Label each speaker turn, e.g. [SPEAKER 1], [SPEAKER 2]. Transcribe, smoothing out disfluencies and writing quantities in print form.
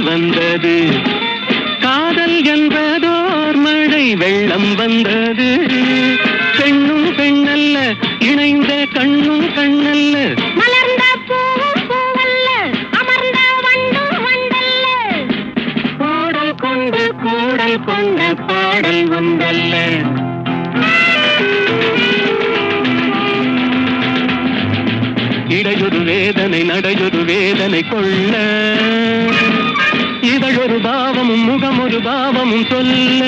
[SPEAKER 1] காதல் வந்தது காதல் என்பதோர் மழை வெள்ளம் வந்தது பெண்ணும் பெண்ணல்ல இணைந்த கண்ணும் கண்ணல்ல
[SPEAKER 2] மலர்ந்த பூவும் பூவல்ல அமர்ந்த வண்டும் வண்டல்ல
[SPEAKER 1] பாடல் கொண்டு கூடல் கொண்ட பாடல் வந்தல்ல இடையொரு வேதனை நடையொரு வேதனை கொள்ள இதழொரு பாவமும் முகமொரு பாவமும் சொல்ல